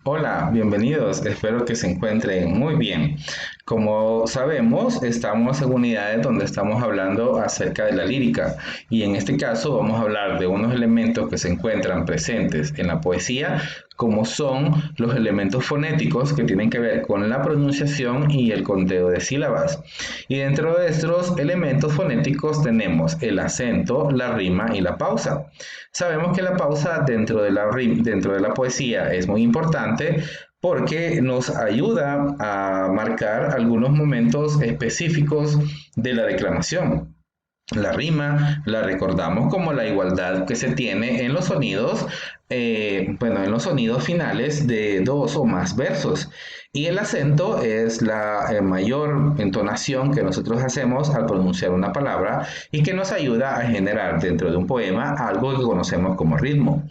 Hola, bienvenidos. Espero que se encuentren muy bien. Como sabemos, estamos en unidades donde estamos hablando acerca de la lírica y en este caso vamos a hablar de unos elementos que se encuentran presentes en la poesía, como son los elementos fonéticos que tienen que ver con la pronunciación y el conteo de sílabas. Y dentro de estos elementos fonéticos tenemos el acento, la rima y la pausa. Sabemos que la pausa dentro de la poesía es muy importante porque nos ayuda a marcar algunos momentos específicos de la declamación. La rima la recordamos como la igualdad que se tiene en los sonidos, en los sonidos finales de dos o más versos. Y el acento es la mayor entonación que nosotros hacemos al pronunciar una palabra y que nos ayuda a generar dentro de un poema algo que conocemos como ritmo.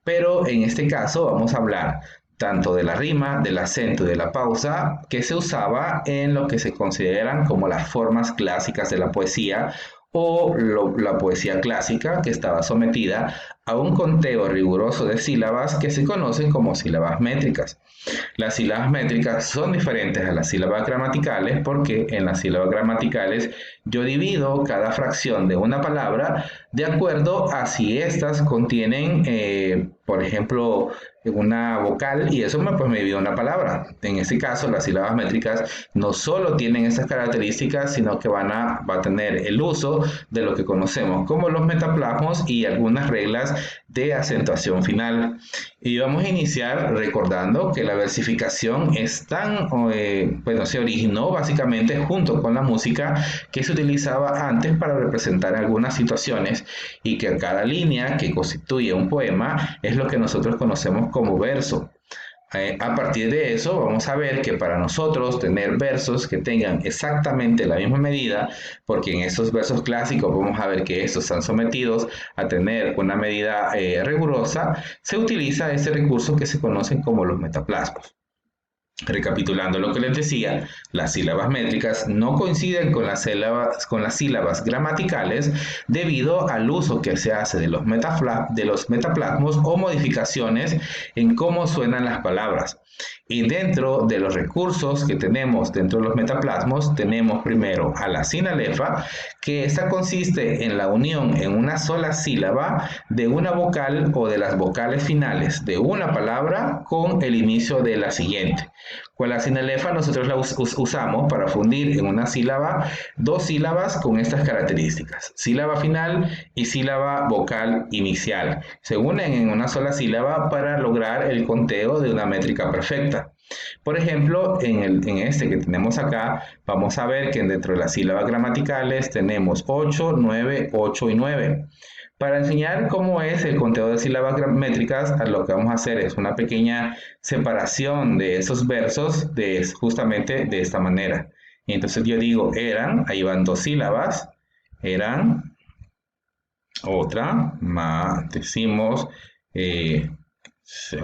Pero en este caso vamos a hablar tanto de la rima, del acento y de la pausa que se usaba en lo que se consideran como las formas clásicas de la poesía la poesía clásica que estaba sometida a un conteo riguroso de sílabas que se conocen como sílabas métricas. Las sílabas métricas son diferentes a las sílabas gramaticales porque en las sílabas gramaticales yo divido cada fracción de una palabra de acuerdo a si éstas contienen, por ejemplo, una vocal y eso me divide una palabra. En este caso, las sílabas métricas no solo tienen estas características, sino que va a tener el uso de lo que conocemos como los metaplasmos y algunas reglas de acentuación final. Y vamos a iniciar recordando que la versificación se originó básicamente junto con la música que se utilizaba antes para representar algunas situaciones y que cada línea que constituye un poema es lo que nosotros conocemos como verso. A partir de eso vamos a ver que para nosotros tener versos que tengan exactamente la misma medida, porque en estos versos clásicos vamos a ver que estos están sometidos a tener una medida rigurosa, se utiliza este recurso que se conocen como los metaplasmos. Recapitulando lo que les decía, las sílabas métricas no coinciden con las sílabas gramaticales debido al uso que se hace de los metaplasmos o modificaciones en cómo suenan las palabras. Y dentro de los recursos que tenemos dentro de los metaplasmos, tenemos primero a la sinalefa, que esta consiste en la unión en una sola sílaba de una vocal o de las vocales finales de una palabra con el inicio de la siguiente. Con la sinalefa nosotros la usamos para fundir en una sílaba dos sílabas con estas características, sílaba final y sílaba vocal inicial. Se unen en una sola sílaba para lograr el conteo de una métrica perfecta. Por ejemplo, en este que tenemos acá, vamos a ver que dentro de las sílabas gramaticales tenemos 8, 9, 8 y 9. Para enseñar cómo es el conteo de sílabas métricas, lo que vamos a hacer es una pequeña separación de esos versos justamente de esta manera. Y entonces yo digo eran, ahí van dos sílabas, eran, otra, más, decimos,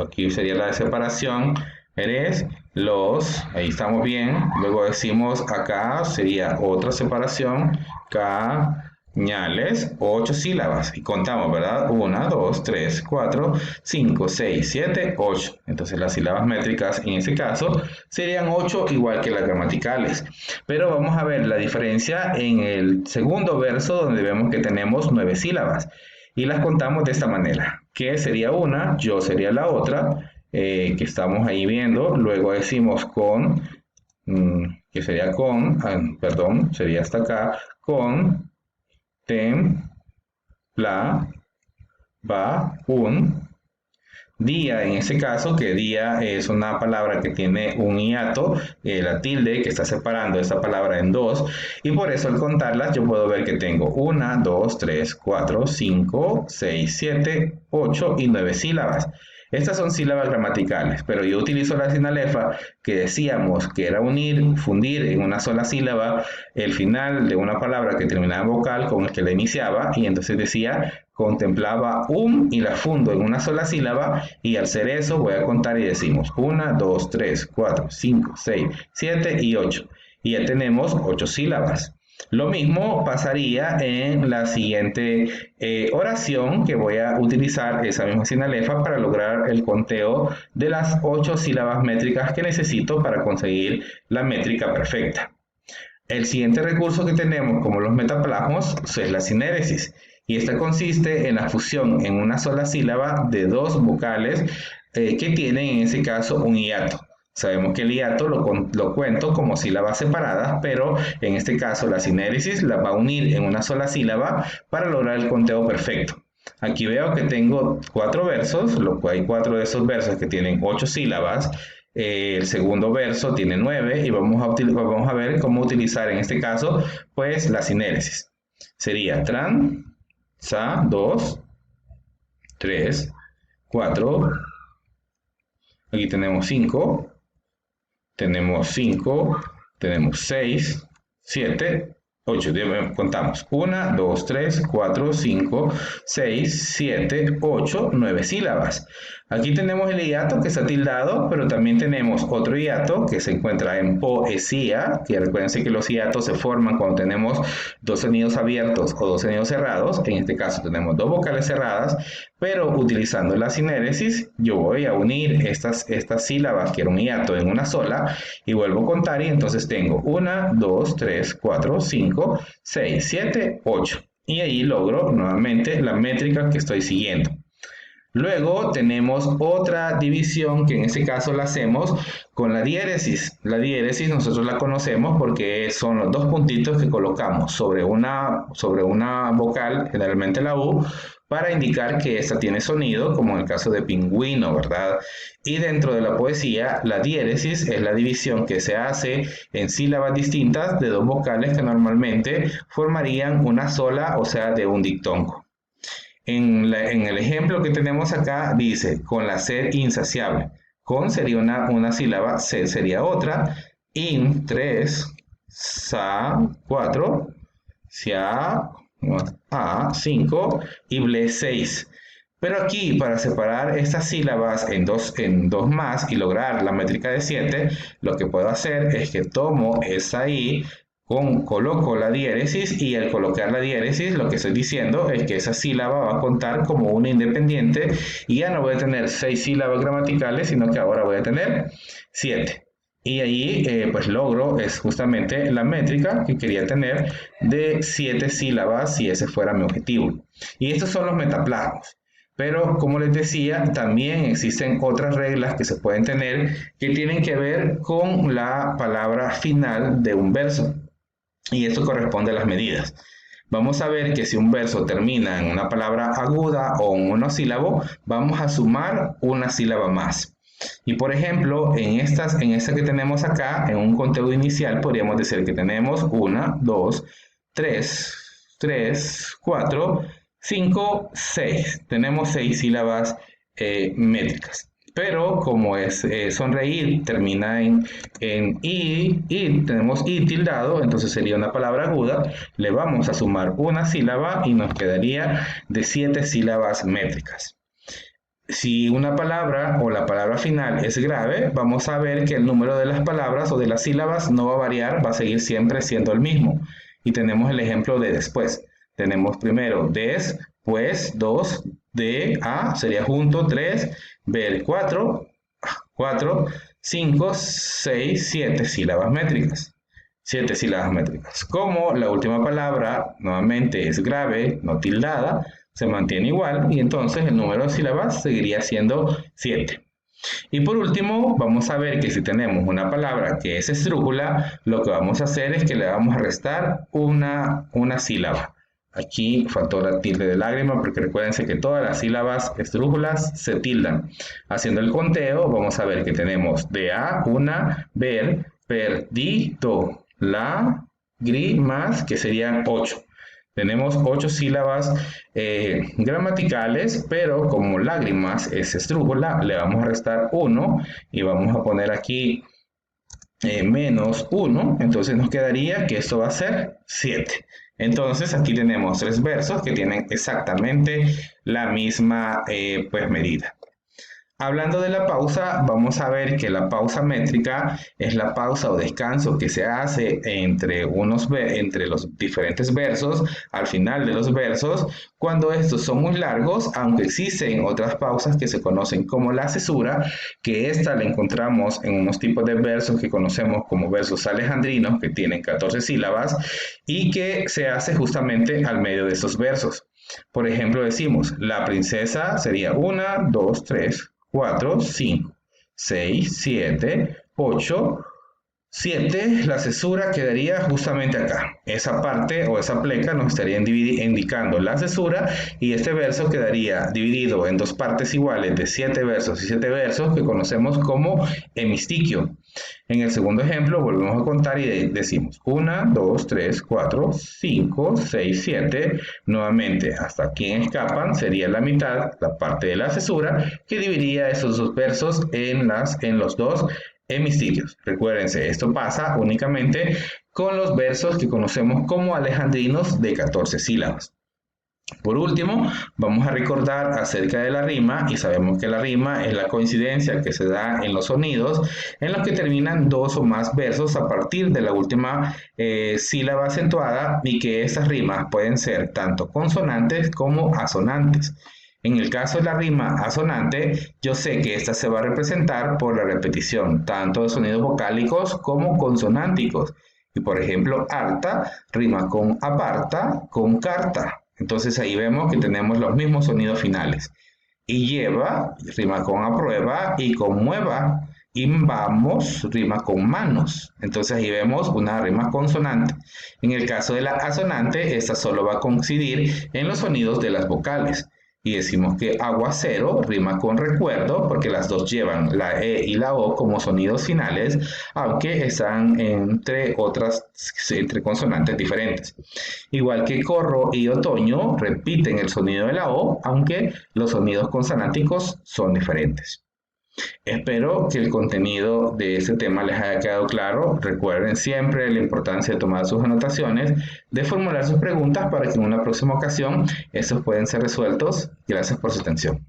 aquí sería la separación, eres, los, ahí estamos bien, luego decimos acá sería otra separación, cañales, 8 sílabas, y contamos, ¿verdad? 1, 2, 3, 4, 5, 6, 7, 8. Entonces las sílabas métricas en este caso serían 8 igual que las gramaticales. Pero vamos a ver la diferencia en el segundo verso donde vemos que tenemos 9 sílabas. Y las contamos de esta manera, que sería una, yo sería la otra, que estamos ahí viendo, luego decimos con, que sería con, sería hasta acá, con, la, va, un, día, en ese caso, que día es una palabra que tiene un hiato, la tilde que está separando esta palabra en dos, y por eso al contarlas yo puedo ver que tengo 1, 2, 3, 4, 5, 6, 7, 8 y 9 sílabas. Estas son sílabas gramaticales, pero yo utilizo la sinalefa que decíamos que era unir, fundir en una sola sílaba el final de una palabra que terminaba en vocal con el que la iniciaba y entonces decía contemplaba y la fundo en una sola sílaba y al hacer eso voy a contar y decimos 1, 2, 3, 4, 5, 6, 7 y 8. Y ya tenemos 8 sílabas. Lo mismo pasaría en la siguiente oración, que voy a utilizar esa misma sinalefa para lograr el conteo de las 8 sílabas métricas que necesito para conseguir la métrica perfecta. El siguiente recurso que tenemos como los metaplasmos es la sinéresis, y esta consiste en la fusión en una sola sílaba de dos vocales que tienen en ese caso un hiato. Sabemos que el hiato lo cuento como sílabas separadas, pero en este caso la sinéresis la va a unir en una sola sílaba para lograr el conteo perfecto. Aquí veo que tengo 4 versos, hay 4 de esos versos que tienen 8 sílabas. El segundo verso tiene 9 y vamos a ver cómo utilizar en este caso pues la sinéresis. Sería tran, sa, 2, 3, 4, aquí tenemos 5, tenemos 5, tenemos 6, 7, 8, contamos, 1, 2, 3, 4, 5, 6, 7, 8, 9 sílabas. Aquí tenemos el hiato que está tildado, pero también tenemos otro hiato que se encuentra en poesía, que recuérdense que los hiatos se forman cuando tenemos dos sonidos abiertos o dos sonidos cerrados. En este caso tenemos dos vocales cerradas, pero utilizando la sinéresis yo voy a unir estas sílabas que era un hiato en una sola y vuelvo a contar, y entonces tengo 1, 2, 3, 4, 5, 6, 7, 8. Y ahí logro nuevamente la métrica que estoy siguiendo. Luego tenemos otra división que en este caso la hacemos con la diéresis. La diéresis nosotros la conocemos porque son los dos puntitos que colocamos sobre una vocal, generalmente la U, para indicar que esta tiene sonido, como en el caso de pingüino, ¿verdad? Y dentro de la poesía, la diéresis es la división que se hace en sílabas distintas de dos vocales que normalmente formarían una sola, o sea, de un diptongo. En el ejemplo que tenemos acá dice, con la sed insaciable. Con sería una sílaba, sed sería otra, in 3, sa 4, sia a 5 y ble 6. Pero aquí, para separar estas sílabas en dos más y lograr la métrica de 7, lo que puedo hacer es que tomo esa i, coloco la diéresis, y al colocar la diéresis lo que estoy diciendo es que esa sílaba va a contar como una independiente y ya no voy a tener 6 sílabas gramaticales, sino que ahora voy a tener 7. Y ahí pues logro es justamente la métrica que quería tener de 7 sílabas si ese fuera mi objetivo. Y estos son los metaplasmos. Pero como les decía, también existen otras reglas que se pueden tener que tienen que ver con la palabra final de un verso. Y esto corresponde a las medidas. Vamos a ver que si un verso termina en una palabra aguda o en un monosílabo, vamos a sumar una sílaba más. Y por ejemplo, en esta que tenemos acá, en un conteo inicial, podríamos decir que tenemos 1, 2, 3, 4, 5, 6. Tenemos 6 sílabas métricas. Pero como sonreír termina en i, tenemos i tildado, entonces sería una palabra aguda, le vamos a sumar una sílaba y nos quedaría de 7 sílabas métricas. Si una palabra o la palabra final es grave, vamos a ver que el número de las palabras o de las sílabas no va a variar, va a seguir siempre siendo el mismo. Y tenemos el ejemplo de después. Tenemos primero des, pues, 2, de, a, sería junto, 3, ver 4, 5, 6, 7 sílabas métricas. 7 sílabas métricas. Como la última palabra nuevamente es grave, no tildada, se mantiene igual y entonces el número de sílabas seguiría siendo 7. Y por último, vamos a ver que si tenemos una palabra que es esdrújula, lo que vamos a hacer es que le vamos a restar una sílaba. Aquí faltó la tilde de lágrima porque recuérdense que todas las sílabas esdrújulas se tildan. Haciendo el conteo, vamos a ver que tenemos de a, una, ver, perdido, la, más, que serían 8. Tenemos 8 sílabas gramaticales, pero como lágrimas es esdrújula, le vamos a restar 1 y vamos a poner aquí menos 1, entonces nos quedaría que esto va a ser 7. Entonces aquí tenemos 3 versos que tienen exactamente la misma medida. Hablando de la pausa, vamos a ver que la pausa métrica es la pausa o descanso que se hace entre los diferentes versos, al final de los versos, cuando estos son muy largos, aunque existen otras pausas que se conocen como la cesura, que esta la encontramos en unos tipos de versos que conocemos como versos alejandrinos, que tienen 14 sílabas, y que se hace justamente al medio de esos versos. Por ejemplo, decimos, la princesa sería 1, 2, 3, 4, 5, 6, 7, 8, 7, la cesura quedaría justamente acá. Esa parte o esa pleca nos estaría indicando la cesura y este verso quedaría dividido en dos partes iguales de 7 versos y 7 versos que conocemos como hemistiquio. En el segundo ejemplo volvemos a contar y decimos 1, 2, 3, 4, 5, 6, 7. Nuevamente, hasta aquí escapan, sería la mitad, la parte de la cesura, que dividiría esos dos versos en los dos hemistiquios. Recuérdense, esto pasa únicamente con los versos que conocemos como alejandrinos de 14 sílabas. Por último, vamos a recordar acerca de la rima y sabemos que la rima es la coincidencia que se da en los sonidos en los que terminan dos o más versos a partir de la última sílaba acentuada y que estas rimas pueden ser tanto consonantes como asonantes. En el caso de la rima asonante, yo sé que esta se va a representar por la repetición tanto de sonidos vocálicos como consonánticos. Y por ejemplo, harta rima con aparta, con carta. Entonces ahí vemos que tenemos los mismos sonidos finales. Y lleva rima con aprueba y con mueva. Y vamos rima con manos. Entonces ahí vemos una rima consonante. En el caso de la asonante, esta solo va a coincidir en los sonidos de las vocales. Y decimos que aguacero rima con recuerdo porque las dos llevan la E y la O como sonidos finales, aunque están entre consonantes diferentes. Igual que corro y otoño repiten el sonido de la O, aunque los sonidos consonánticos son diferentes. Espero que el contenido de este tema les haya quedado claro. Recuerden siempre la importancia de tomar sus anotaciones, de formular sus preguntas para que en una próxima ocasión estos pueden ser resueltos. Gracias por su atención.